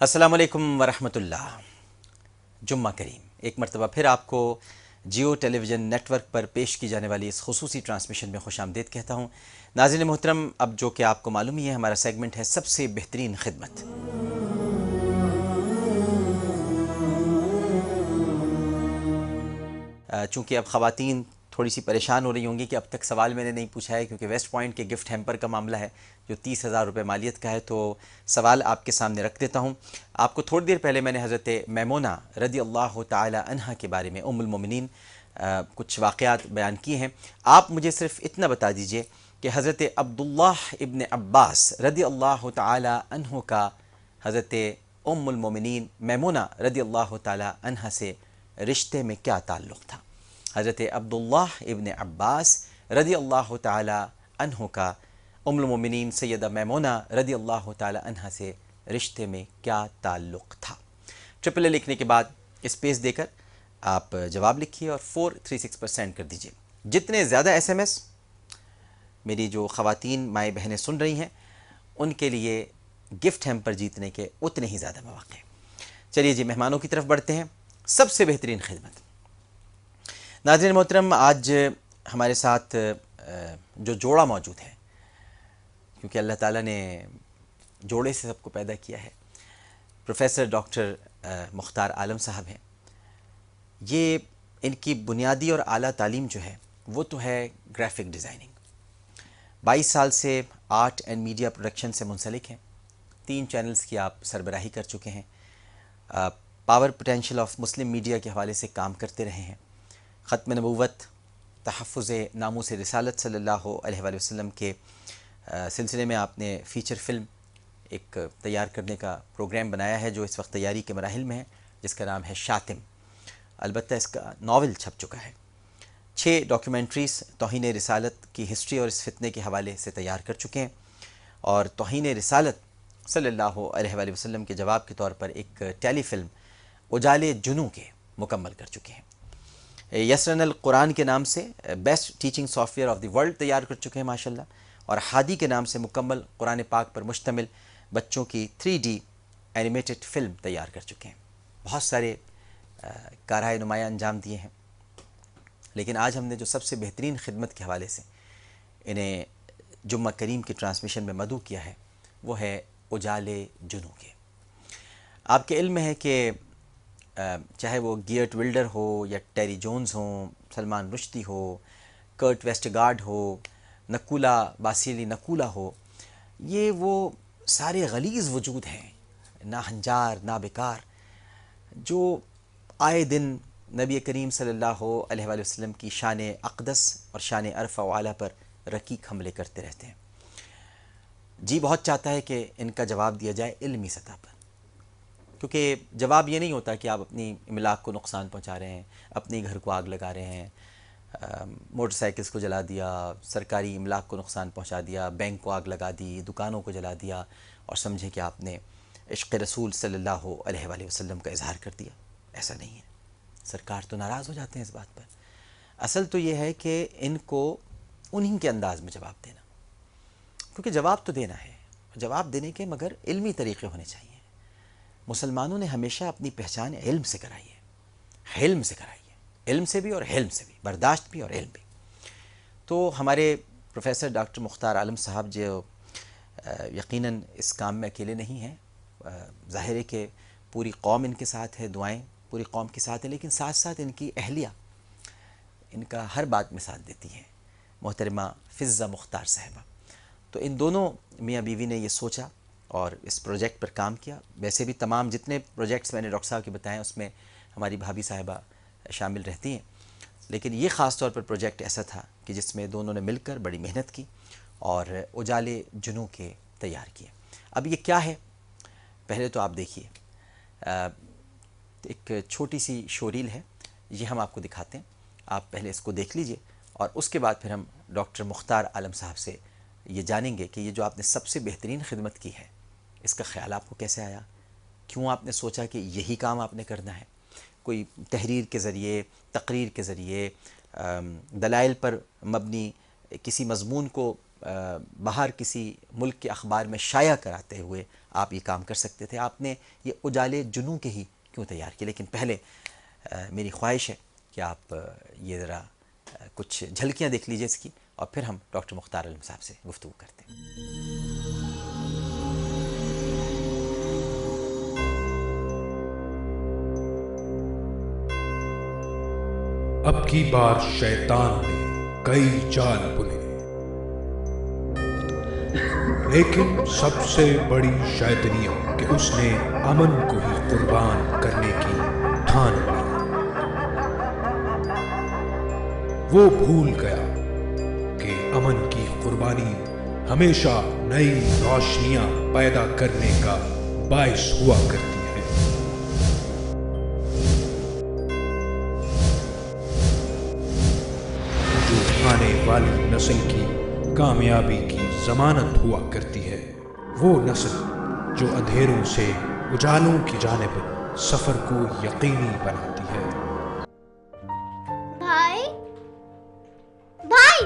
السلام علیکم ورحمۃ اللہ۔ جمعہ کریم ایک مرتبہ پھر آپ کو جیو ٹیلی ویژن نیٹ ورک پر پیش کی جانے والی اس خصوصی ٹرانسمیشن میں خوش آمدید کہتا ہوں۔ ناظرین محترم، اب جو کہ آپ کو معلوم ہی ہے، ہمارا سیگمنٹ ہے سب سے بہترین خدمت۔ چونکہ اب خواتین تھوڑی سی پریشان ہو رہی ہوں گی کہ اب تک سوال میں نے نہیں پوچھا ہے، کیونکہ ویسٹ پوائنٹ کے گفٹ ہیمپر کا معاملہ ہے جو 30,000 روپے مالیت کا ہے، تو سوال آپ کے سامنے رکھ دیتا ہوں۔ آپ کو تھوڑی دیر پہلے میں نے حضرت میمونہ رضی اللہ تعالی عنہا کے بارے میں، ام المومنین، کچھ واقعات بیان کیے ہیں۔ آپ مجھے صرف اتنا بتا دیجئے کہ حضرت عبداللہ ابن عباس رضی اللہ تعالی عنہ کا حضرت ام المومنین میمونہ رضی اللہ تعالی عنہا سے رشتے میں کیا تعلق تھا؟ حضرت عبداللہ ابن عباس رضی اللہ تعالی عنہ کا ام المومنین سیدہ میمونہ رضی اللہ تعالی عنہ سے رشتے میں کیا تعلق تھا؟ ٹرپل اے لکھنے کے بعد اسپیس دے کر آپ جواب لکھیے اور 436 پر سینڈ کر دیجیے۔ جتنے زیادہ ایس ایم ایس میری جو خواتین مائیں بہنیں سن رہی ہیں، ان کے لیے گفٹ ہیمپر جیتنے کے اتنے ہی زیادہ مواقع ہیں۔ چلیے جی، مہمانوں کی طرف بڑھتے ہیں۔ سب سے بہترین خدمت۔ ناظرین محترم، آج ہمارے ساتھ جو جوڑا موجود ہے، کیونکہ اللہ تعالیٰ نے جوڑے سے سب کو پیدا کیا ہے، پروفیسر ڈاکٹر مختار عالم صاحب ہیں۔ یہ ان کی بنیادی اور اعلیٰ تعلیم جو ہے وہ تو ہے گرافک ڈیزائننگ۔ 22 سال سے آرٹ اینڈ میڈیا پروڈکشن سے منسلک ہیں۔ 3 چینلز کی آپ سربراہی کر چکے ہیں۔ Power potential of Muslim media کے حوالے سے کام کرتے رہے ہیں۔ ختم نبوت، تحفظ ناموس رسالت صلی اللہ علیہ وآلہ وسلم کے سلسلے میں آپ نے فیچر فلم ایک تیار کرنے کا پروگرام بنایا ہے، جو اس وقت تیاری کے مراحل میں ہے، جس کا نام ہے شاتم۔ البتہ اس کا ناول چھپ چکا ہے۔ 6 ڈاکیومنٹریز توہین رسالت کی ہسٹری اور اس فتنے کے حوالے سے تیار کر چکے ہیں، اور توہین رسالت صلی اللہ علیہ وآلہ وسلم کے جواب کے طور پر ایک ٹیلی فلم اجالے جنوں کے مکمل کر چکے ہیں۔ یسرن القرآن کے نام سے best teaching soft where of the world تیار کر چکے ہیں ماشاءاللہ، اور ہادی کے نام سے مکمل قرآن پاک پر مشتمل بچوں کی 3D اینیمیٹڈ فلم تیار کر چکے ہیں۔ بہت سارے کارہائے نمایاں انجام دیے ہیں، لیکن آج ہم نے جو سب سے بہترین خدمت کے حوالے سے انہیں جمعہ کریم کی ٹرانسمیشن میں مدعو کیا ہے، وہ ہے اجالے جنوں کے۔ آپ کے علم میں ہے کہ چاہے وہ گیئرٹ ولڈر ہو یا ٹیری جونز ہوں، سلمان رشدی ہو، کرٹ ویسٹ گارڈ ہو، نکولا باسیلی نکولا ہو، یہ وہ سارے غلیظ وجود ہیں، ناہنجار نابکار، جو آئے دن نبی کریم صلی اللہ علیہ وآلہ وسلم کی شان اقدس اور شان عرفہ و اعلیٰ پر رقیق حملے کرتے رہتے ہیں۔ جی بہت چاہتا ہے کہ ان کا جواب دیا جائے علمی سطح پر، کیونکہ جواب یہ نہیں ہوتا کہ آپ اپنی املاک کو نقصان پہنچا رہے ہیں، اپنے گھر کو آگ لگا رہے ہیں، موٹر سائیکلز کو جلا دیا، سرکاری املاک کو نقصان پہنچا دیا، بینک کو آگ لگا دی، دکانوں کو جلا دیا، اور سمجھے کہ آپ نے عشق رسول صلی اللہ علیہ وآلہ وسلم کا اظہار کر دیا۔ ایسا نہیں ہے، سرکار تو ناراض ہو جاتے ہیں اس بات پر۔ اصل تو یہ ہے کہ ان کو انہی کے انداز میں جواب دینا، کیونکہ جواب تو دینا ہے، جواب دینے کے مگر علمی طریقے ہونے چاہیے۔ مسلمانوں نے ہمیشہ اپنی پہچان علم سے کرائی ہے، حلم سے کرائی ہے، علم سے بھی اور حلم سے بھی، برداشت بھی اور علم بھی۔ تو ہمارے پروفیسر ڈاکٹر مختار عالم صاحب جو یقیناً اس کام میں اکیلے نہیں ہیں، ظاہر ہے کہ پوری قوم ان کے ساتھ ہے، دعائیں پوری قوم کے ساتھ ہیں، لیکن ساتھ ساتھ ان کی اہلیہ ان کا ہر بات میں ساتھ دیتی ہیں، محترمہ فضہ مختار صاحبہ۔ تو ان دونوں میاں بیوی نے یہ سوچا اور اس پروجیکٹ پر کام کیا۔ ویسے بھی تمام جتنے پروجیکٹس میں نے ڈاکٹر صاحب کے بتائے اس میں ہماری بھابھی صاحبہ شامل رہتی ہیں، لیکن یہ خاص طور پر پروجیکٹ ایسا تھا کہ جس میں دونوں نے مل کر بڑی محنت کی اور اجالے جنوں کے تیار کیے۔ اب یہ کیا ہے، پہلے تو آپ دیکھیے، ایک چھوٹی سی شوریل ہے، یہ ہم آپ کو دکھاتے ہیں، آپ پہلے اس کو دیکھ لیجئے، اور اس کے بعد پھر ہم ڈاکٹر مختار عالم صاحب سے یہ جانیں گے کہ یہ جو آپ نے سب سے بہترین خدمت کی ہے، اس کا خیال آپ کو کیسے آیا، کیوں آپ نے سوچا کہ یہی کام آپ نے کرنا ہے۔ کوئی تحریر کے ذریعے، تقریر کے ذریعے، دلائل پر مبنی کسی مضمون کو باہر کسی ملک کے اخبار میں شائع کراتے ہوئے آپ یہ کام کر سکتے تھے. آپ نے یہ اجالے جنوں کے ہی کیوں تیار کیے؟ لیکن پہلے میری خواہش ہے کہ آپ یہ ذرا کچھ جھلکیاں دیکھ لیجیے اس کی، اور پھر ہم ڈاکٹر مختار عالم صاحب سے گفتگو کرتے ہیں. اب کی بار شیطان نے کئی جال بنے، لیکن سب سے بڑی شیطنیت کہ اس نے امن کو ہی قربان کرنے کی ٹھان لی. وہ بھول گیا کہ امن کی قربانی ہمیشہ نئی روشنیاں پیدا کرنے کا باعث ہوا کرتی ہے. جو آنے والی نسل کی کامیابی کی ضمانت ہوا کرتی ہے، وہ نسل جو اندھیروں سے اجالوں کی جانب سفر کو یقینی بناتی ہے. بھائی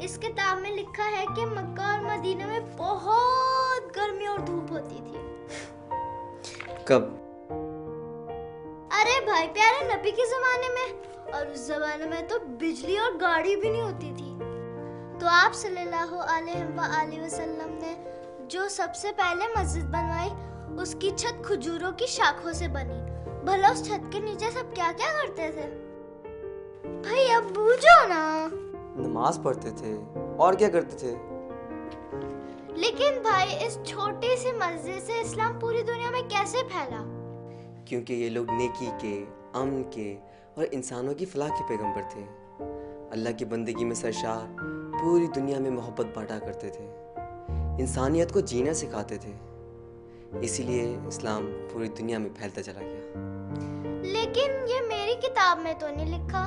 اس کتاب میں لکھا ہے کہ مکہ اور مدینہ میں بہت گرمی اور دھوپ ہوتی تھی. کب؟ ارے بھائی پیارے نبی کے زمانے میں، اور اس زمانے میں تو بجلی اور گاڑی بھی نہیں ہوتی تھی. تو آپ صلی اللہ علیہ وآلہ وسلم نے جو سب سے پہلے مسجد بنوائی، اس کی چھت کھجوروں کی شاخوں سے بنی. بھلا اس چھت کے نیچے سب کیا کیا کرتے تھے؟ بھائی اب بوجھو نا. نماز پڑھتے تھے اور کیا کرتے تھے. لیکن بھائی اس چھوٹی سی مسجد سے اسلام پوری دنیا میں کیسے پھیلا؟ کیونکہ یہ لوگ نیکی کے، امن کے اور انسانوں کی فلاح کے پیغمبر تھے. اللہ کی بندگی میں سرشار، پوری دنیا میں محبت بانٹا کرتے تھے، انسانیت کو جینا سکھاتے تھے. اسی لیے اسلام پوری دنیا میں پھیلتا چلا گیا. لیکن یہ میری کتاب میں تو نہیں لکھا.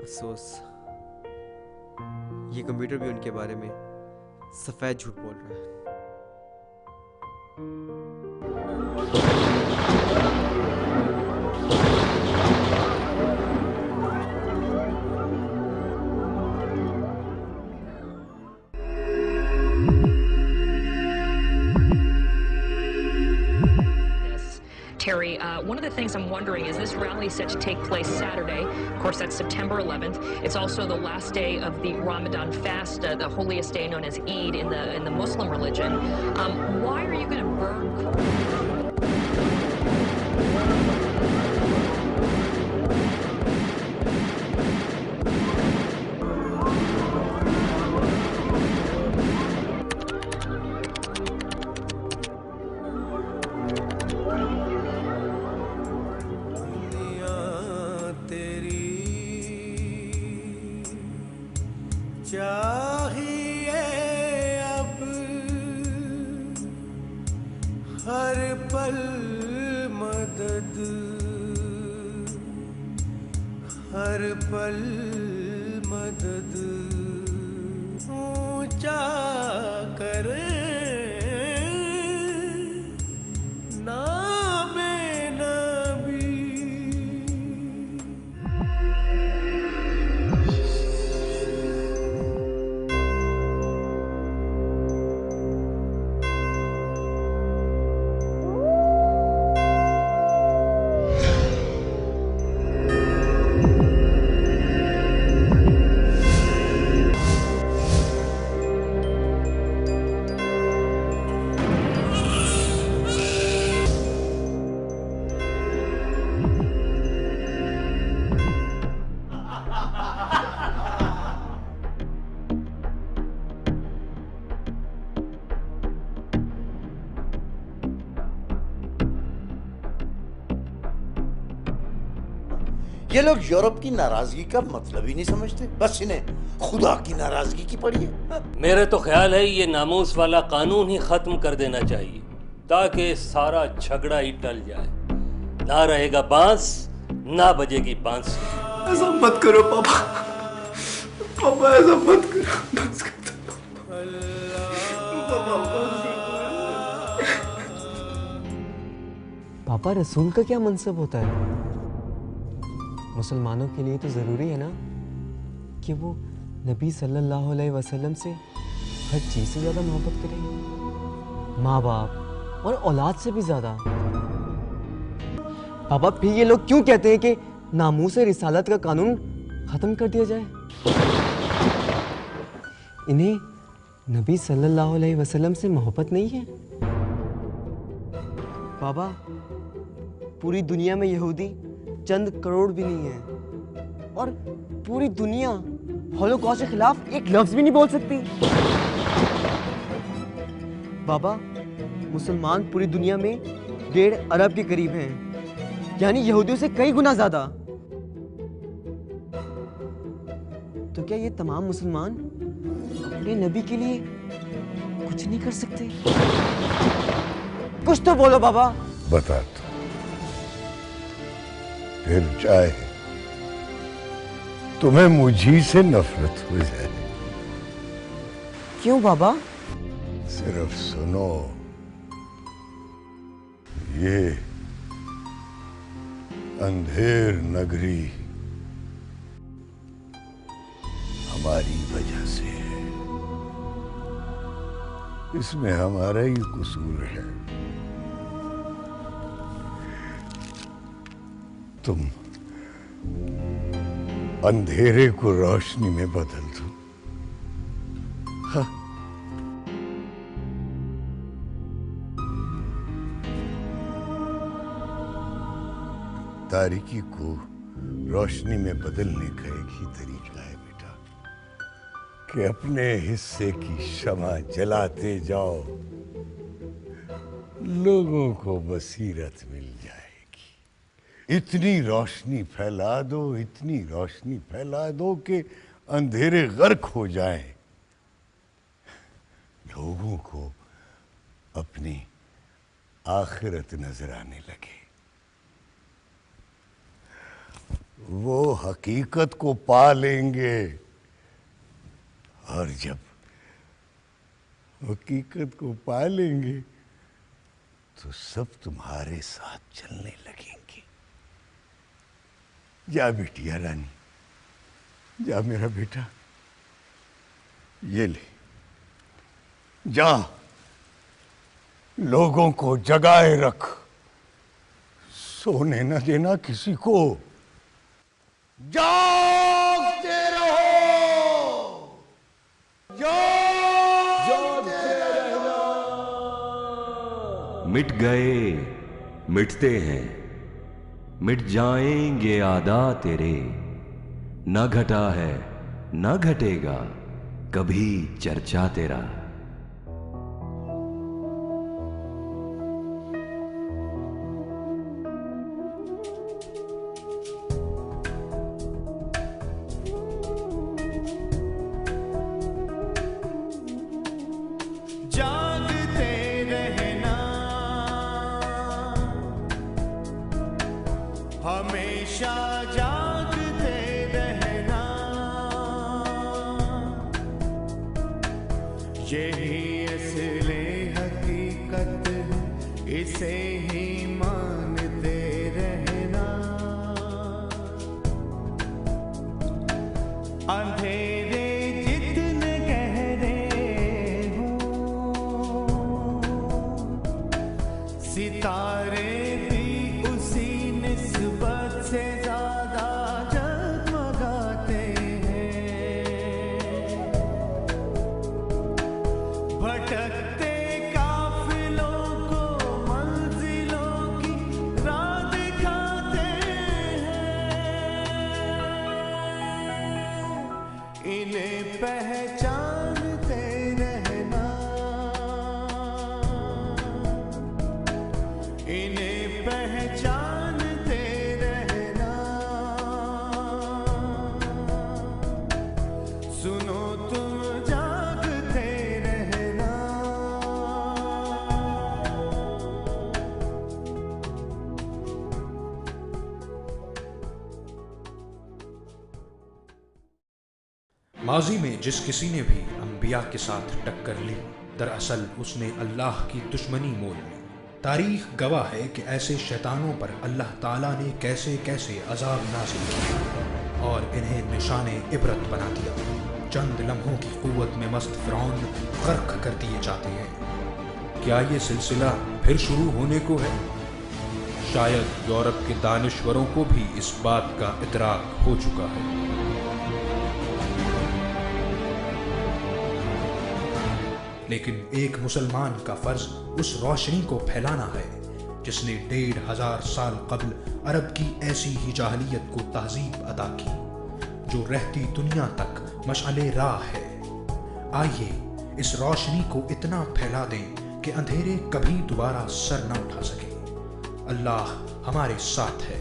افسوس، یہ کمپیوٹر بھی ان کے بارے میں سفید جھوٹ بول رہا ہے. Terry, one of the things I'm wondering is this rally is set to take place Saturday. Of course, that's September 11th. It's also the last day of the Ramadan fast, the holiest day known as Eid in the Muslim religion. Why are you going to burn? چاہیے اب ہر پل مدد، ہر پل مدد، اونچا کرے نام نبی. یہ لوگ یورپ کی ناراضگی کا مطلب ہی نہیں سمجھتے، بس انہیں خدا کی ناراضگی کی پڑی ہے. میرا تو خیال ہے یہ ناموس والا قانون ہی ختم کر دینا چاہیے تاکہ سارا جھگڑا ہی ٹل جائے. نہ رہے گا بانس، نہ بجے گی بانس. ایسا مت کرو پاپا، پاپا ایسا مت کرو، بس کر دو پاپا. رسول کا کیا منصب ہوتا ہے؟ مسلمانوں کے لیے تو ضروری ہے نا کہ وہ نبی صلی اللہ علیہ وسلم سے ہر چیز سے زیادہ محبت کرے، ماں باپ اور اولاد سے بھی زیادہ؟ پاپا پھر یہ لوگ کیوں کہتے ہیں کہ ناموس رسالت کا قانون ختم کر دیا جائے؟ انہیں نبی صلی اللہ علیہ وسلم سے محبت نہیں ہے؟ بابا پوری دنیا میں یہودی چند کروڑ بھی نہیں ہیں، اور پوری دنیا ہولوکاسٹ کے خلاف ایک لفظ بھی نہیں بول سکتی۔ بابا مسلمان پوری دنیا میں 1.5 ارب کے قریب ہیں، یعنی یہودیوں سے کئی گنا زیادہ۔ تو کیا یہ تمام مسلمان اپنے نبی کے لیے کچھ نہیں کر سکتے؟ کچھ تو بولو بابا۔ بتاتا پھر چاہے تمہیں مجھی سے نفرت ہو جائے۔ کیوں بابا؟ صرف سنو، یہ اندھیر نگری ہماری وجہ سے ہے، اس میں ہمارا ہی قصور ہے۔ تم اندھیرے کو روشنی میں بدل دو۔ تاریکی کو روشنی میں بدلنے کا ایک ہی طریقہ ہے بیٹا، کہ اپنے حصے کی شمع جلاتے جاؤ، لوگوں کو بصیرت مل جائے گی۔ اتنی روشنی پھیلا دو، اتنی روشنی پھیلا دو کہ اندھیرے غرق ہو جائیں، لوگوں کو اپنی آخرت نظر آنے لگے، وہ حقیقت کو پا لیں گے، اور جب حقیقت کو پا لیں گے تو سب تمہارے ساتھ چلنے لگیں گے۔ جا بیٹیا رانی، جا میرا بیٹا، یہ لے، جا لوگوں کو جگائے رکھ، سونے نہ دینا کسی کو، جاگتے رہو، جاگتے رہنا۔ مٹ گئے مٹتے ہیں، مٹ جائیں گے عادا تیرے، نہ گھٹا ہے نہ گھٹے گا کبھی چرچا تیرا۔ ہمیشہ جاگتے رہنا، یہی اصل حقیقت ہے، اسے ہی مانتے رہنا۔ اندھیرے جتنے گہرے ہوں، ستارے سے زیادہ جگمگاتے ہیں، بھٹکتے قافلوں کو منزلوں کی راہ دکھاتے ہیں، انہیں پہچانتے رہنا، انہیں پہچان ماضی میں جس کسی نے بھی انبیاء کے ساتھ ٹکر لی، دراصل اس نے اللہ کی دشمنی مول لی۔ تاریخ گواہ ہے کہ ایسے شیطانوں پر اللہ تعالیٰ نے کیسے کیسے عذاب نازل کیا۔ اور انہیں نشان عبرت بنا دیا۔ چند لمحوں کی قوت میں مست فرعون غرق کر دیے جاتے ہیں۔ کیا یہ سلسلہ پھر شروع ہونے کو ہے؟ شاید یورپ کے دانشوروں کو بھی اس بات کا ادراک ہو چکا ہے۔ لیکن ایک مسلمان کا فرض اس روشنی کو پھیلانا ہے جس نے 1500 سال قبل عرب کی ایسی ہی جاہلیت کو تہذیب عطا کی جو رہتی دنیا تک مشعل راہ ہے۔ آئیے اس روشنی کو اتنا پھیلا دیں کہ اندھیرے کبھی دوبارہ سر نہ اٹھا سکے۔ اللہ ہمارے ساتھ ہے۔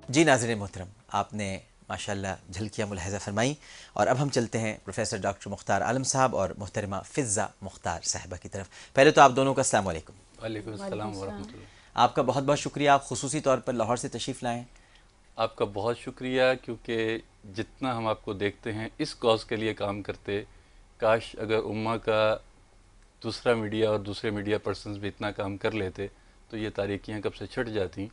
جی ناظرین محترم، آپ نے ماشاءاللہ جھلکیاں ملاحظہ فرمائی، اور اب ہم چلتے ہیں پروفیسر ڈاکٹر مختار عالم صاحب اور محترمہ فضہ مختار صاحبہ کی طرف۔ پہلے تو آپ دونوں کا السلام علیکم۔ وعلیکم السلام ورحمۃ اللہ۔ آپ کا بہت بہت شکریہ، آپ خصوصی طور پر لاہور سے تشریف لائیں۔ آپ کا بہت شکریہ، کیونکہ جتنا ہم آپ کو دیکھتے ہیں اس کاز کے لیے کام کرتے، کاش اگر امہ کا دوسرا میڈیا اور دوسرے میڈیا پرسنز بھی اتنا کام کر لیتے تو یہ تاریکیاں کب سے چھٹ جاتی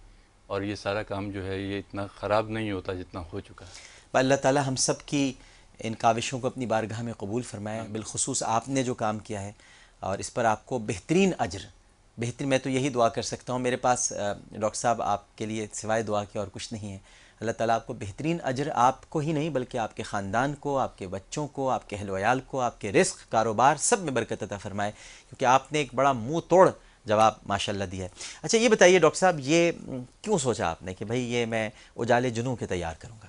اور یہ سارا کام جو ہے یہ اتنا خراب نہیں ہوتا جتنا ہو چکا ہے۔ اللہ تعالی ہم سب کی ان کاوشوں کو اپنی بارگاہ میں قبول فرمائے، بالخصوص آپ نے جو کام کیا ہے اور اس پر آپ کو بہترین اجر، میں تو یہی دعا کر سکتا ہوں، میرے پاس ڈاکٹر صاحب آپ کے لیے سوائے دعا کے اور کچھ نہیں ہے۔ اللہ تعالیٰ آپ کو بہترین اجر، آپ کو ہی نہیں بلکہ آپ کے خاندان کو، آپ کے بچوں کو، آپ کے اہل و عیال کو، آپ کے رزق، کاروبار سب میں برکت عطا فرمائے، کیونکہ آپ نے ایک بڑا منہ توڑ جواب ماشاءاللہ دیا ہے۔ اچھا یہ بتائیے ڈاکٹر صاحب، یہ کیوں سوچا آپ نے کہ بھائی یہ میں اجالے جنوں کے تیار کروں گا؟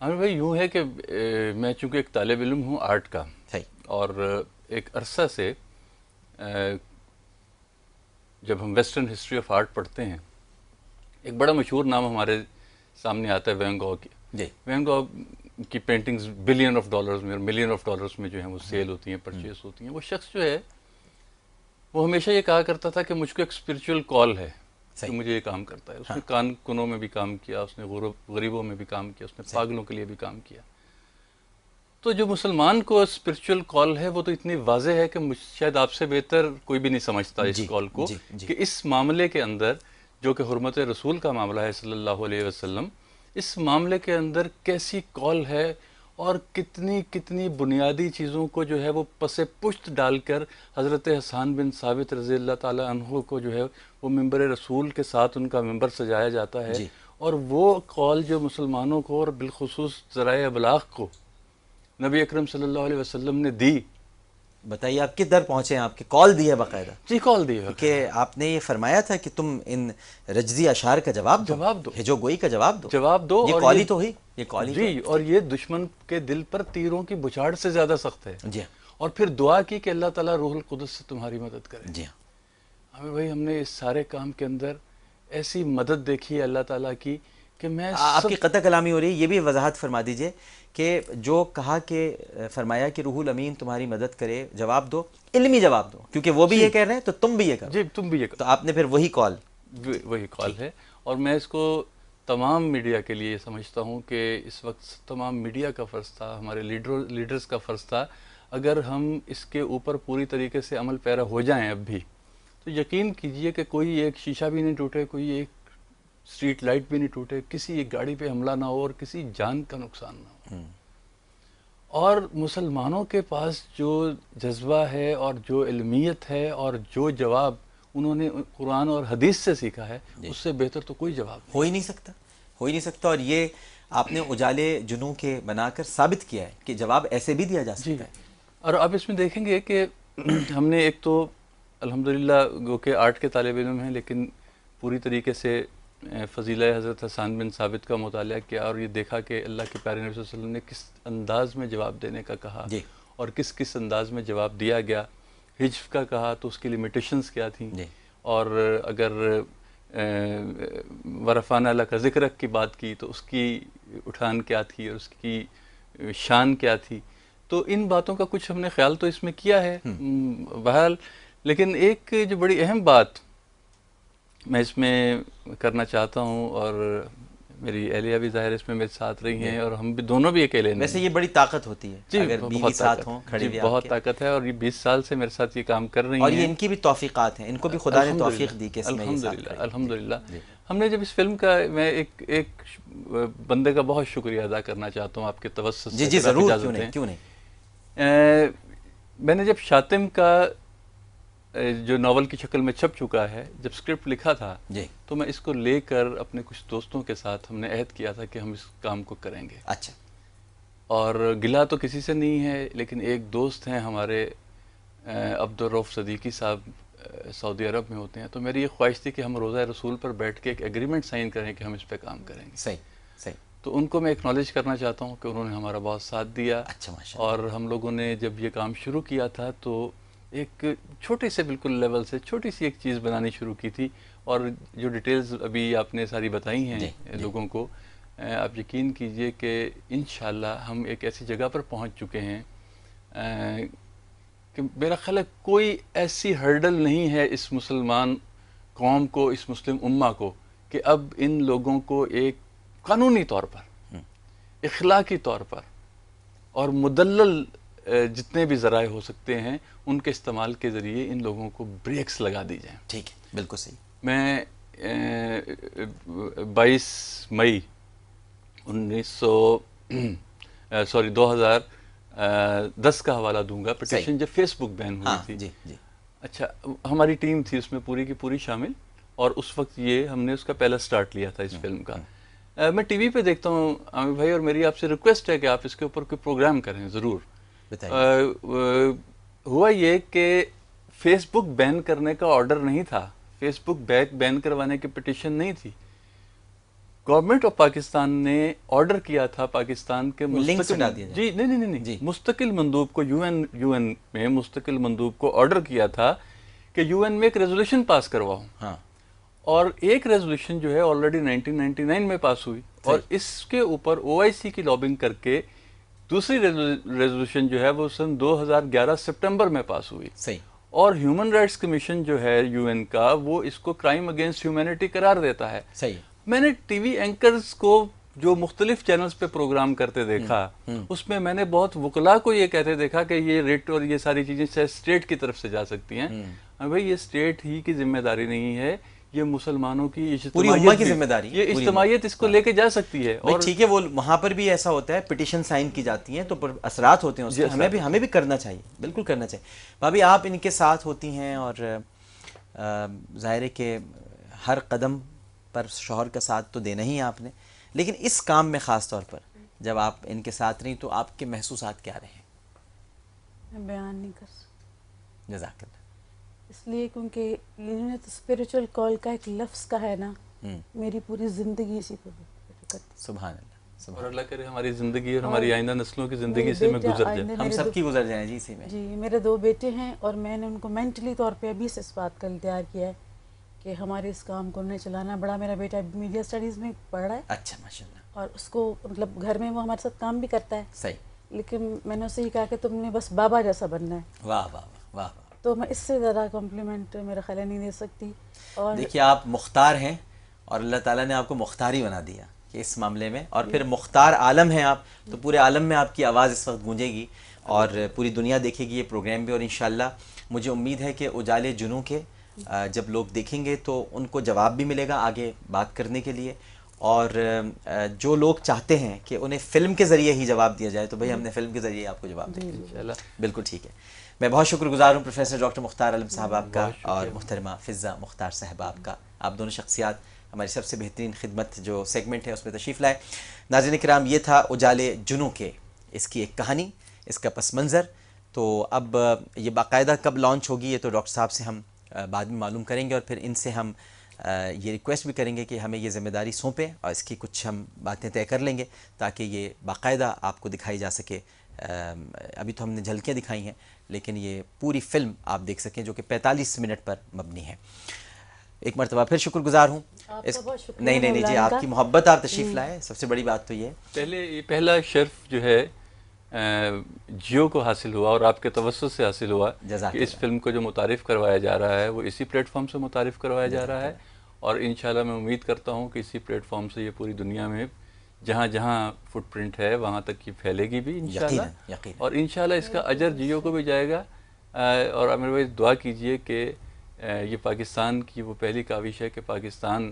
عامر بھائی یوں ہے کہ میں چونکہ ایک طالب علم ہوں آرٹ کا، اور ایک عرصہ سے جب ہم ویسٹرن ہسٹری آف آرٹ پڑھتے ہیں ایک بڑا مشہور نام ہمارے سامنے آتا ہے وین گوگ کی۔ وین گوگ کی پینٹنگز بلین آف ڈالرز میں اور ملین آف ڈالرز میں جو ہیں وہ سیل ہوتی ہیں، پرچیز ہوتی ہیں۔ وہ شخص جو ہے وہ ہمیشہ یہ کہا کرتا تھا کہ مجھ کو ایک اسپرچول کال ہے کہ مجھے یہ کام کرتا ہے۔ اس نے کان کنوں میں بھی کام کیا، اس نے غریبوں میں بھی کام کیا، اس نے پاگلوں کے لیے بھی کام کیا۔ تو جو مسلمان کو اسپرچول کال ہے وہ تو اتنی واضح ہے کہ شاید آپ سے بہتر کوئی بھی نہیں سمجھتا اس کال کو، کہ اس معاملے کے اندر جو کہ حرمت رسول کا معاملہ ہے صلی اللہ علیہ وسلم، اس معاملے کے اندر کیسی کال ہے اور کتنی بنیادی چیزوں کو جو ہے وہ پس پشت ڈال کر حضرت حسان بن ثابت رضی اللہ تعالی عنہ کو جو ہے وہ ممبر رسول کے ساتھ ان کا ممبر سجایا جاتا ہے، اور وہ کال جو مسلمانوں کو اور بالخصوص ذرائع ابلاغ کو نبی اکرم صلی اللہ علیہ وسلم نے دی۔ بتائیے آپ کس در پہنچے ہیں؟ آپ کی کال دی ہے باقاعدہ؟ جی کال دی ہے، کہ آپ نے یہ فرمایا تھا کہ تم ان رجزی اشعار کا جواب دو، ہجو گوئی کا جواب دو، یہ کال ہی تو ہوئی، یہ کال ہی جی، اور یہ دشمن کے دل پر تیروں کی بچھاڑ سے زیادہ سخت ہے۔ جی، اور پھر دعا کی کہ اللہ تعالیٰ روح القدس سے تمہاری مدد کرے۔ جی ہمیں بھائی ہم نے اس سارے کام کے اندر ایسی مدد دیکھی ہے اللہ تعالیٰ کی کہ میں آپ کی قطع کلامی ہو رہی ہے، یہ بھی وضاحت فرما دیجئے کہ جو کہا کہ فرمایا کہ روح الامین تمہاری مدد کرے، جواب دو، علمی جواب دو، کیونکہ وہ بھی یہ کہہ رہے ہیں تو تم بھی یہ کرو۔ جی تم بھی یہ کرو، تو آپ نے پھر وہی کال ہے، اور میں اس کو تمام میڈیا کے لیے سمجھتا ہوں کہ اس وقت تمام میڈیا کا فرض تھا، ہمارے لیڈرز کا فرض تھا، اگر ہم اس کے اوپر پوری طریقے سے عمل پیرا ہو جائیں اب بھی، تو یقین کیجئے کہ کوئی ایک شیشہ بھی نہیں ٹوٹے، کوئی ایک اسٹریٹ لائٹ بھی نہیں ٹوٹے، کسی ایک گاڑی پہ حملہ نہ ہو اور کسی جان کا نقصان نہ ہو۔ اور مسلمانوں کے پاس جو جذبہ ہے اور جو علمیت ہے اور جو جواب انہوں نے قرآن اور حدیث سے سیکھا ہے، اس سے بہتر تو کوئی جواب ہو ہی نہیں سکتا، اور یہ آپ نے اجالے جنوں کے بنا کر ثابت کیا ہے کہ جواب ایسے بھی دیا جا سکتا ہے۔ اور آپ اس میں دیکھیں گے کہ ہم نے ایک تو الحمدللہ گو کہ آرٹ کے طالب علم ہیں، لیکن پوری طریقے سے فضیلہ حضرت حسان بن ثابت کا مطالعہ کیا اور یہ دیکھا کہ اللہ کے پیارے نبی صلی اللہ علیہ وسلم نے کس انداز میں جواب دینے کا کہا اور کس انداز میں جواب دیا گیا۔ حجف کا کہا تو اس کی لیمیٹیشنز کیا تھیں، اور اگر ورفانہ اللہ کا ذکر کی بات کی تو اس کی اٹھان کیا تھی اور اس کی شان کیا تھی۔ تو ان باتوں کا کچھ ہم نے خیال تو اس میں کیا ہے بہرحال، لیکن ایک جو بڑی اہم بات میں اس میں کرنا چاہتا ہوں، اور میری اہلیہ بھی ظاہر اس میں میرے ساتھ رہی ہیں اور ہم بھی دونوں بھی اکیلے نہیں۔ ویسے یہ بڑی طاقت ہوتی ہے جی، اگر بیوی ساتھ ہوں، کھڑی ہوئی، بہت طاقت ہے، اور یہ 20 سال سے میرے ساتھ یہ کام کر رہی ہیں، اور یہ ان کی بھی توفیقات ہیں، ان کو بھی خدا نے توفیق دی کہ اس میں یہ ساتھ الحمدللہ۔ ہم نے جب اس فلم کا میں ایک بندے کا بہت شکریہ ادا کرنا چاہتا ہوں آپ کے توسط سے. جی ضرور, کیوں نہیں. میں نے جب شاطم کا جو ناول کی شکل میں چھپ چکا ہے, جب اسکرپٹ لکھا تھا تو میں اس کو لے کر اپنے کچھ دوستوں کے ساتھ ہم نے عہد کیا تھا کہ ہم اس کام کو کریں گے. اچھا. اور گلا تو کسی سے نہیں ہے, لیکن ایک دوست ہیں ہمارے عبدالرؤف صدیقی صاحب, سعودی عرب میں ہوتے ہیں, تو میری یہ خواہش تھی کہ ہم روضہ رسول پر بیٹھ کے ایک ایگریمنٹ سائن کریں کہ ہم اس پہ کام کریں گے. صحیح. تو ان کو میں ایکنالج کرنا چاہتا ہوں کہ انہوں نے ہمارا بہت ساتھ دیا. اچھا ماشاء. اور ہم لوگوں نے جب یہ کام شروع کیا تھا تو ایک چھوٹے سے بالکل لیول سے چھوٹی سی ایک چیز بنانی شروع کی تھی, اور جو ڈیٹیلز ابھی آپ نے ساری بتائی ہیں لوگوں کو, آپ یقین کیجئے کہ انشاءاللہ ہم ایک ایسی جگہ پر پہنچ چکے ہیں کہ میرا خیال ہے کوئی ایسی ہرڈل نہیں ہے اس مسلمان قوم کو, اس مسلم امہ کو, کہ اب ان لوگوں کو ایک قانونی طور پر, اخلاقی طور پر اور مدلل جتنے بھی ذرائع ہو سکتے ہیں ان کے استعمال کے ذریعے ان لوگوں کو بریکس لگا دی جائیں. ٹھیک ہے, بالکل صحیح. میں 22 مئی 2010 کا حوالہ دوں گا. پٹیشن جب فیس بک بین ہوئی تھی. جی. اچھا, ہماری ٹیم تھی اس میں پوری کی پوری شامل, اور اس وقت یہ ہم نے اس کا پہلا سٹارٹ لیا تھا اس فلم کا. میں ٹی وی پہ دیکھتا ہوں عامر بھائی, اور میری آپ سے ریکویسٹ ہے کہ آپ اس کے اوپر کوئی پروگرام کریں ضرور. ہوا یہ کہ فیس بک بین کرنے کا آرڈر نہیں تھا, فیس بک بین کروانے کی پٹیشن نہیں تھی. گورنمنٹ آف پاکستان نے آرڈر کیا تھا پاکستان کے مستقل مندوب کو, یو این میں مستقل مندوب کو آرڈر کیا تھا کہ یو این میں ایک ریزولوشن پاس کرواؤں. اور ایک ریزولوشن جو ہے آلریڈی 1999 میں پاس ہوئی, اور اس کے اوپر OIC کی لابنگ کر کے دوسری ریزولوشن جو ہے وہ سن 2011 سپٹمبر میں پاس ہوئی. صحیح. اور ہیومن رائٹس کمیشن جو ہے یو این کا, وہ اس کو کرائم اگینسٹ ہیومینٹی قرار دیتا ہے. صحیح. میں نے ٹی وی اینکرز کو جو مختلف چینلز پہ پروگرام کرتے دیکھا, اس میں نے بہت وکلاء کو یہ کہتے دیکھا کہ یہ ریٹ اور یہ ساری چیزیں اسٹیٹ کی طرف سے جا سکتی ہیں. بھائی یہ اسٹیٹ ہی کی ذمہ داری نہیں ہے, یہ مسلمانوں کی پوری امہ کی ذمہ داری, یہ اجتماعیت اس کو لے کے جا سکتی ہے. اور ٹھیک ہے, وہ وہاں پر بھی ایسا ہوتا ہے, پٹیشن سائن کی جاتی ہیں تو اثرات ہوتے ہیں اس کے, ہمیں بھی کرنا چاہیے, بالکل کرنا چاہیے. بھابھی آپ ان کے ساتھ ہوتی ہیں, اور ظاہر ہے کہ ہر قدم پر شوہر کا ساتھ تو دینا ہی ہے آپ نے, لیکن اس کام میں خاص طور پر جب آپ ان کے ساتھ رہیں تو آپ کے محسوسات کیا رہے ہیں؟ میں بیان نہیں کر سکتی. جزاک اللہ. اس لیے کیونکہ انہوں نے تو اسپریچول کال کا ایک لفظ کا ہے نا, میری پوری زندگی اسی پہ کرتی. سبحان اللہ. اور اللہ کرے ہماری زندگی اور ہماری آئندہ نسلوں کی زندگی سے میں گزر جائے, ہم سب کی گزر جائیں. جی اسی میں. جی میرے 2 بیٹے ہیں, اور میں نے ان کو مینٹلی طور پہ ابھی سے اس بات کا تیار کیا ہے کہ ہمارے اس کام کو نہیں چلانا. بڑا میرا بیٹا میڈیا اسٹڈیز میں پڑھ رہا ہے. اچھا ماشاء اللہ. اور اس کو مطلب گھر میں وہ ہمارے ساتھ کام بھی کرتا ہے. صحیح. لیکن میں نے اسے یہ کہا کہ تم نے بس بابا جیسا بننا ہے. واہ واہ واہ. تو میں اس سے زیادہ کمپلیمنٹ میرا خیال نہیں دے سکتی. اور دیکھیے آپ مختار ہیں, اور اللہ تعالیٰ نے آپ کو مختار ہی بنا دیا کہ اس معاملے میں, اور پھر مختار عالم ہیں آپ, تو پورے عالم میں آپ کی آواز اس وقت گونجے گی, اور پوری دنیا دیکھے گی یہ پروگرام بھی. اور انشاءاللہ مجھے امید ہے کہ اجالے جنوں کے جب لوگ دیکھیں گے تو ان کو جواب بھی ملے گا آگے بات کرنے کے لیے, اور جو لوگ چاہتے ہیں کہ انہیں فلم کے ذریعے ہی جواب دیا جائے تو بھئی ہم نے فلم کے ذریعے آپ کو جواب دیا انشاءاللہ. بالکل ٹھیک ہے. میں بہت شکر گزار ہوں پروفیسر ڈاکٹر مختار عالم صاحب آپ کا, اور محترمہ فضہ مختار صاحبہ آپ کا. آپ دونوں شخصیات ہماری سب سے بہترین خدمت جو سیگمنٹ ہے اس میں تشریف لائے. ناظرین کرام, یہ تھا اجالے جنوں کے, اس کی ایک کہانی, اس کا پس منظر. تو اب یہ باقاعدہ کب لانچ ہوگی یہ تو ڈاکٹر صاحب سے ہم بعد میں معلوم کریں گے, اور پھر ان سے ہم یہ ریکویسٹ بھی کریں گے کہ ہمیں یہ ذمہ داری سونپیں, اور اس کی کچھ ہم باتیں طے کر لیں گے تاکہ یہ باقاعدہ آپ کو دکھائی جا سکے. ابھی تو ہم نے جھلکیاں دکھائی ہیں, لیکن یہ پوری فلم آپ دیکھ سکیں جو کہ 45 منٹ پر مبنی ہے. ایک مرتبہ پھر شکر گزار ہوں. نہیں جی, آپ کی محبت, آپ تشریف لائے, سب سے بڑی بات تو یہ ہے. پہلا شرف جو ہے جیو کو حاصل ہوا, اور آپ کے توسط سے حاصل ہوا کہ اس فلم کو جو متعارف کروایا جا رہا ہے وہ اسی پلیٹ فارم سے متعارف کروایا جا رہا ہے. اور انشاءاللہ میں امید کرتا ہوں کہ اسی پلیٹ فارم سے یہ پوری دنیا میں جہاں جہاں فٹ پرنٹ ہے وہاں تک یہ پھیلے گی بھی انشاءاللہ, اور انشاءاللہ اس کا اجر جیو کو بھی جائے گا. اور عامر بھائی دعا کیجئے کہ یہ پاکستان کی وہ پہلی کاوش ہے کہ پاکستان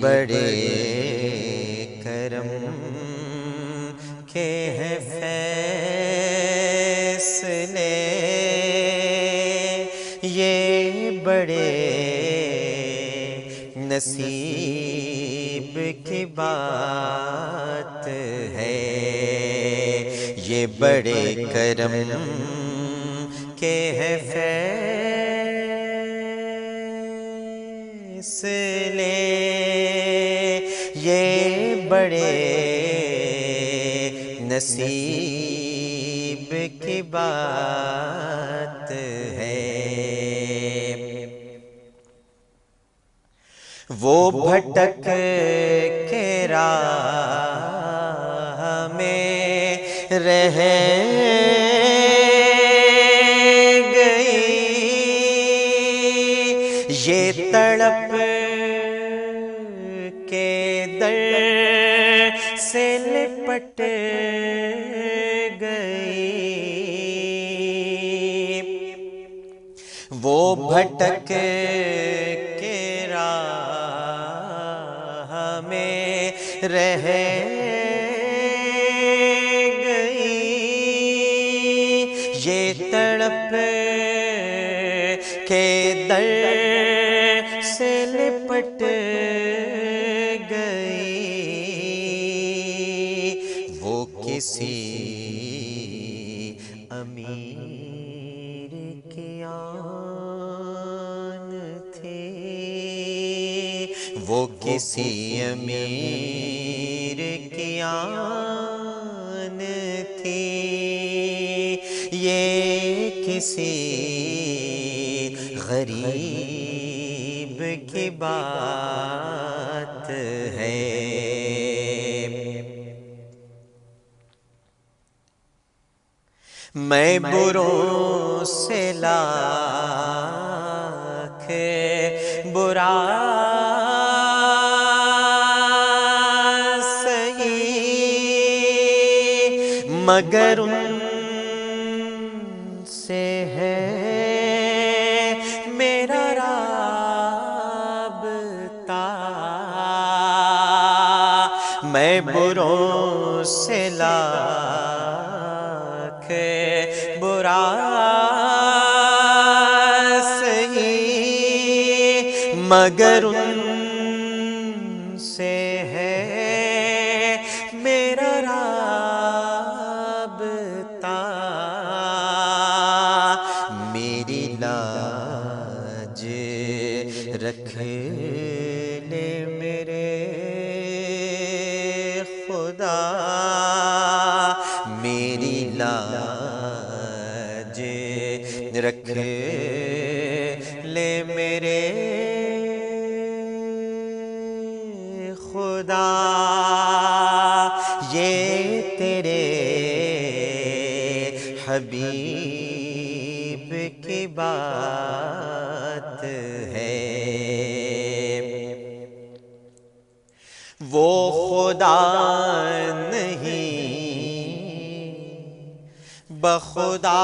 بڑے کرم کے ہیں فیصلے، یہ بڑے نصیب کی بات ہے، یہ بڑے کرم کے ہیں فیصلے، یہ بڑے نصیب کی بات ہے۔ وہ بھٹک کے راہ میں رہ گئی، یہ تڑپ کے در سے لپٹ گئی، وہ بھٹک کے راہ میں رہ گئی، یہ تڑپ کے در سے لپٹ گئی، وہ کسی امیر کی آن تھی، وہ کسی امیر کی آن تھی، یہ کسی غریب کی بات ہے۔ میں بروں سے لاکھ برا سہی، مگر ان سے ہے میرا رابطہ، میں بروں سے لاکھ برا سہی، مگر ان سے ہے میرا رابطہ، میری لاج رکھ لے میرے خدا، میری لاج رکھ لے میرے خدا، یہ تیرے حبیب کی بات ہے۔ وہ خدا نہیں بخدا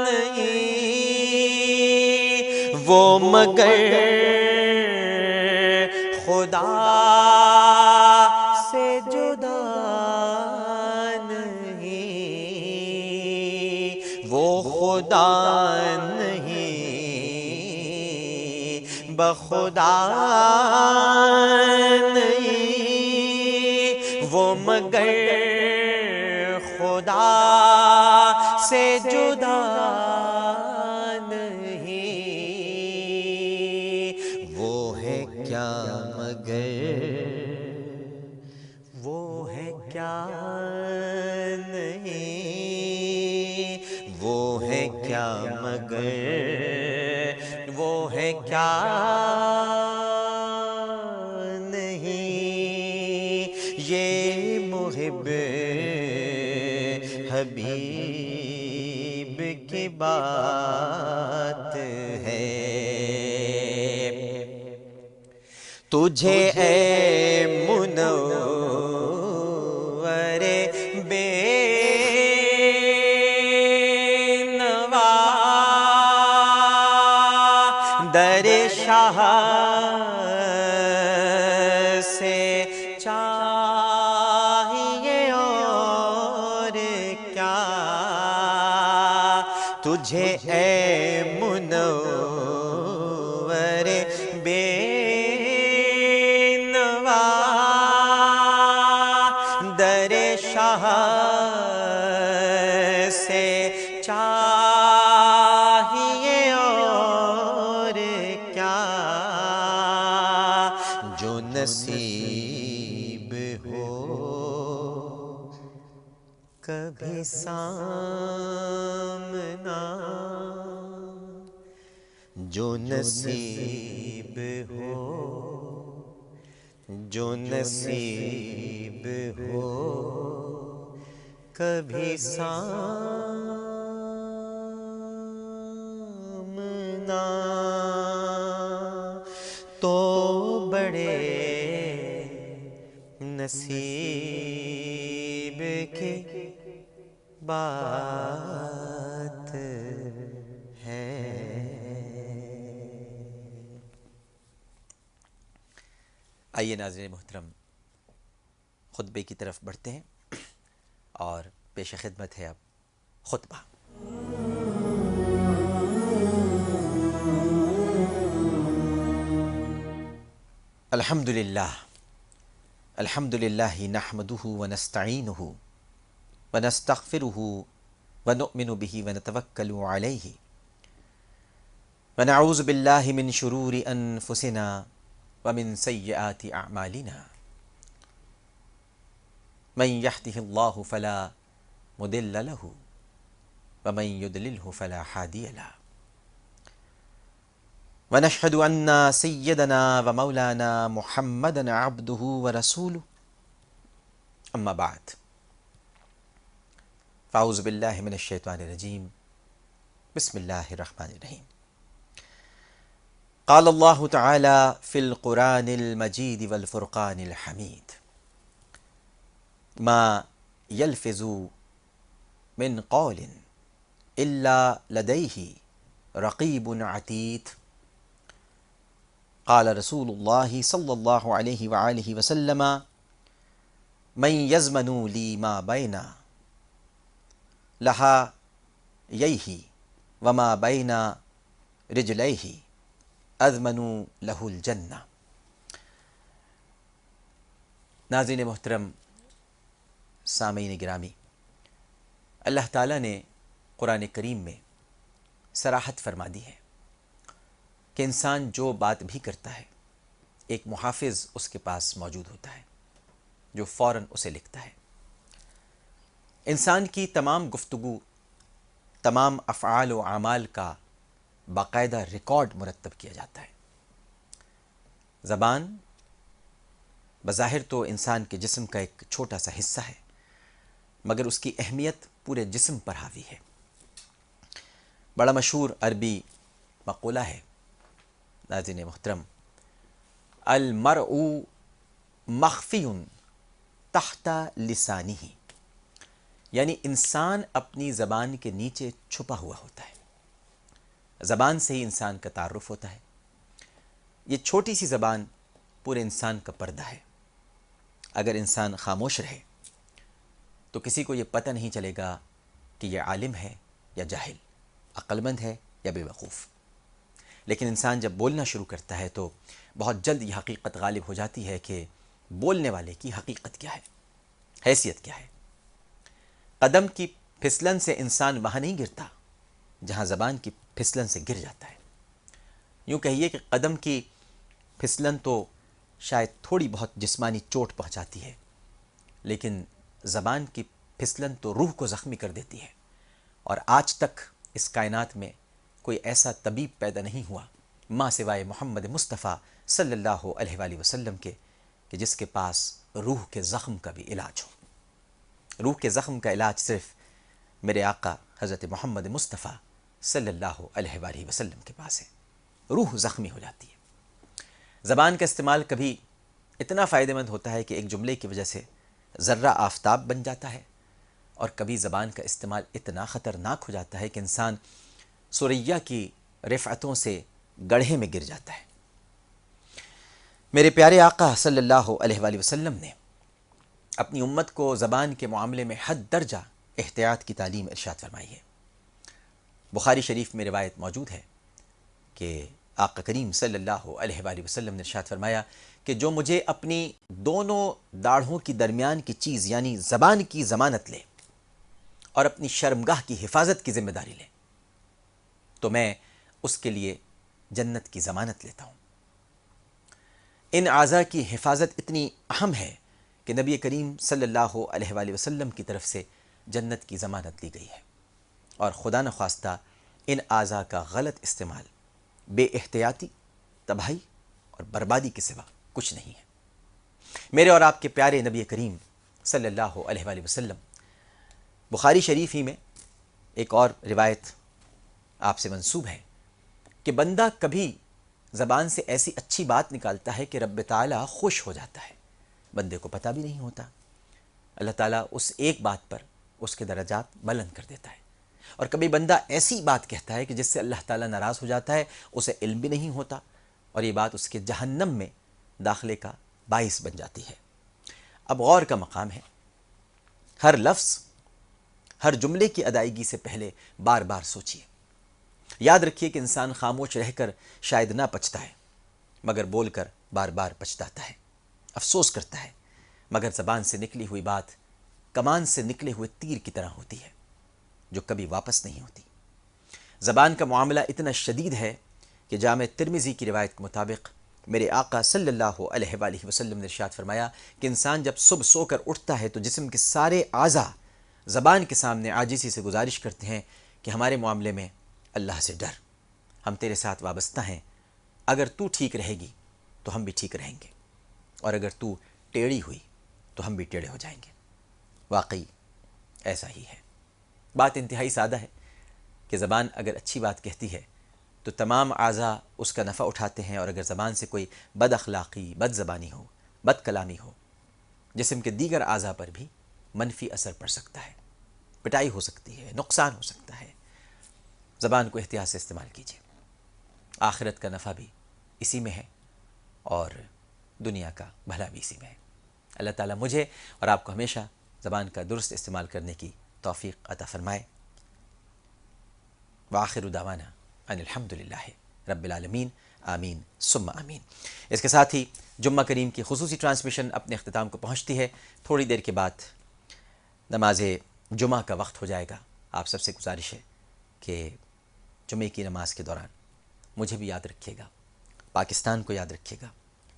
نہیں، وہ مگر خدا سے جدا نہیں، وہ خدا نہیں بخدا نہیں، وہ مگر خدا سے جدا نہیں، وہ ہے کیا مگر وہ ہے کیا نہیں، وہ ہے کیا مگر وہ ہے کیا نہیں، یہ محب حبیب کی بات ہے۔ تجھے اے منور بے نوا در شاہ سے چاہیے اور کیا تجھے اے منور بے نوا در شاہ سے چاہیے اور کیا جو نصیب ہو کبھی سامنا جو نصیب ہو جو نصیب ہو کبھی سامنا تو بڑے نصیب کی بات ہے۔ آئیے ناظرین محترم خطبے کی طرف بڑھتے ہیں اور پیش خدمت ہے اب خطبہ۔ الحمد للہ نحمده ونستعینه ونستغفره ونؤمن به ونتوکل علیہ ونعوذ باللہ من شرور انفسنا ومن سیئات اعمالنا من يهده الله فلا مضل له ومن يضلله فلا هادي له ونشهد أن سيدنا ومولانا محمدا عبده ورسوله أما بعد فأعوذ بالله من الشيطان الرجيم بسم الله الرحمن الرحيم قال الله تعالى في القرآن المجيد والفرقان الحميد ما يلفظ من قول إلا لديه رقيب عتيد قال رسول الله صلى الله عليه وآله وسلم من يزمن لي ما بين لحييه وما بين رجليه اضمن له الجنہ۔ ناظرین محترم، سامعین گرامی، اللہ تعالیٰ نے قرآن کریم میں صراحت فرما دی ہے کہ انسان جو بات بھی کرتا ہے ایک محافظ اس کے پاس موجود ہوتا ہے جو فوراً اسے لکھتا ہے۔ انسان کی تمام گفتگو، تمام افعال و اعمال کا باقاعدہ ریکارڈ مرتب کیا جاتا ہے۔ زبان بظاہر تو انسان کے جسم کا ایک چھوٹا سا حصہ ہے، مگر اس کی اہمیت پورے جسم پر حاوی ہے۔ بڑا مشہور عربی مقولہ ہے ناظرین محترم، المرء مخفی تحت لسانہ، یعنی انسان اپنی زبان کے نیچے چھپا ہوا ہوتا ہے۔ زبان سے ہی انسان کا تعارف ہوتا ہے۔ یہ چھوٹی سی زبان پورے انسان کا پردہ ہے۔ اگر انسان خاموش رہے تو کسی کو یہ پتہ نہیں چلے گا کہ یہ عالم ہے یا جاہل، عقل مند ہے یا بے وقوف۔ لیکن انسان جب بولنا شروع کرتا ہے تو بہت جلد یہ حقیقت غالب ہو جاتی ہے کہ بولنے والے کی حقیقت کیا ہے، حیثیت کیا ہے۔ قدم کی پھسلن سے انسان وہاں نہیں گرتا جہاں زبان کی پھسلن سے گر جاتا ہے۔ یوں کہیے کہ قدم کی پھسلن تو شاید تھوڑی بہت جسمانی چوٹ پہنچاتی ہے، لیکن زبان کی پھسلن تو روح کو زخمی کر دیتی ہے۔ اور آج تک اس کائنات میں کوئی ایسا طبیب پیدا نہیں ہوا ماں سوائے محمد مصطفیٰ صلی اللہ علیہ وآلہ وسلم کے کہ جس کے پاس روح کے زخم کا بھی علاج ہو۔ روح کے زخم کا علاج صرف میرے آقا حضرت محمد مصطفیٰ صلی اللہ علیہ وآلہ وسلم کے پاس ہے۔ روح زخمی ہو جاتی ہے۔ زبان کا استعمال کبھی اتنا فائدہ مند ہوتا ہے کہ ایک جملے کی وجہ سے ذرہ آفتاب بن جاتا ہے، اور کبھی زبان کا استعمال اتنا خطرناک ہو جاتا ہے کہ انسان ثریا کی رفعتوں سے گڑھے میں گر جاتا ہے۔ میرے پیارے آقا صلی اللہ علیہ وآلہ وسلم نے اپنی امت کو زبان کے معاملے میں حد درجہ احتیاط کی تعلیم ارشاد فرمائی ہے۔ بخاری شریف میں روایت موجود ہے کہ آقا کریم صلی اللہ علیہ وآلہ وسلم نے ارشاد فرمایا کہ جو مجھے اپنی دونوں داڑھوں کی درمیان کی چیز یعنی زبان کی ضمانت لے اور اپنی شرمگاہ کی حفاظت کی ذمہ داری لے تو میں اس کے لیے جنت کی ضمانت لیتا ہوں۔ ان اعضاء کی حفاظت اتنی اہم ہے کہ نبی کریم صلی اللہ علیہ وآلہ وسلم کی طرف سے جنت کی ضمانت لی گئی ہے، اور خدا نخواستہ ان اعضاء کا غلط استعمال بے احتیاطی تباہی اور بربادی کے سوا کچھ نہیں ہے۔ میرے اور آپ کے پیارے نبی کریم صلی اللہ علیہ وآلہ وسلم بخاری شریف ہی میں ایک اور روایت آپ سے منسوب ہے کہ بندہ کبھی زبان سے ایسی اچھی بات نکالتا ہے کہ رب تعالیٰ خوش ہو جاتا ہے، بندے کو پتہ بھی نہیں ہوتا۔ اللہ تعالیٰ اس ایک بات پر اس کے درجات بلند کر دیتا ہے، اور کبھی بندہ ایسی بات کہتا ہے کہ جس سے اللہ تعالیٰ ناراض ہو جاتا ہے، اسے علم بھی نہیں ہوتا، اور یہ بات اس کے جہنم میں داخلے کا باعث بن جاتی ہے۔ اب غور کا مقام ہے، ہر لفظ ہر جملے کی ادائیگی سے پہلے بار بار سوچیے۔ یاد رکھیے کہ انسان خاموش رہ کر شاید نہ پچھتا ہے، مگر بول کر بار بار پچھتاتا ہے، افسوس کرتا ہے، مگر زبان سے نکلی ہوئی بات کمان سے نکلے ہوئے تیر کی طرح ہوتی ہے جو کبھی واپس نہیں ہوتی۔ زبان کا معاملہ اتنا شدید ہے کہ جامع ترمذی کی روایت کے مطابق میرے آقا صلی اللہ علیہ وآلہ وسلم نے ارشاد فرمایا کہ انسان جب صبح سو کر اٹھتا ہے تو جسم کے سارے اعضاء زبان کے سامنے عاجزی سے گزارش کرتے ہیں کہ ہمارے معاملے میں اللہ سے ڈر، ہم تیرے ساتھ وابستہ ہیں، اگر تو ٹھیک رہے گی تو ہم بھی ٹھیک رہیں گے، اور اگر تو ٹیڑھی ہوئی تو ہم بھی ٹیڑھے ہو جائیں گے۔ واقعی ایسا ہی ہے۔ بات انتہائی سادہ ہے کہ زبان اگر اچھی بات کہتی ہے تو تمام اعضاء اس کا نفع اٹھاتے ہیں، اور اگر زبان سے کوئی بد اخلاقی، بد زبانی ہو، بد کلامی ہو، جسم کے دیگر اعضاء پر بھی منفی اثر پڑ سکتا ہے، پٹائی ہو سکتی ہے، نقصان ہو سکتا ہے۔ زبان کو احتیاط سے استعمال کیجیے، آخرت کا نفع بھی اسی میں ہے اور دنیا کا بھلا بھی اسی میں ہے۔ اللہ تعالیٰ مجھے اور آپ کو ہمیشہ زبان کا درست استعمال کرنے کی توفیق عطا فرمائے۔ وآخر دعوانا ان الحمدللہ رب العالمین، آمین ثم آمین۔ اس کے ساتھ ہی جمعہ کریم کی خصوصی ٹرانسمیشن اپنے اختتام کو پہنچتی ہے۔ تھوڑی دیر کے بعد نماز جمعہ کا وقت ہو جائے گا۔ آپ سب سے گزارش ہے کہ جمعے کی نماز کے دوران مجھے بھی یاد رکھیے گا، پاکستان کو یاد رکھیے گا،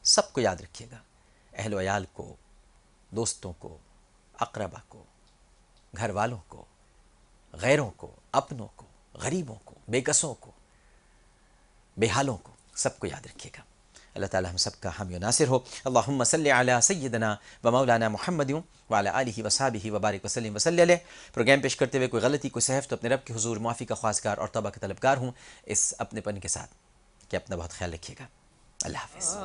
سب کو یاد رکھیے گا، اہل و عیال کو، دوستوں کو، اقربا کو، گھر والوں کو، غیروں کو، اپنوں کو، غریبوں کو، بے کسوں کو، بے حالوں کو، سب کو یاد رکھیے گا۔ اللہ تعالی ہم سب کا حامی و ناصر ہو۔ اللہم صلی علی سیدنا و مولانا محمد وعلی آلہ وصحبہ وبارک وسلم وصلی علیہ۔ پروگرام پیش کرتے ہوئے کوئی غلطی، کوئی سہو تو اپنے رب کے حضور معافی کا خواستگار اور توبہ کا طلبگار ہوں، اس اپنے پن کے ساتھ کہ اپنا بہت خیال رکھیے گا۔ اللہ حافظ۔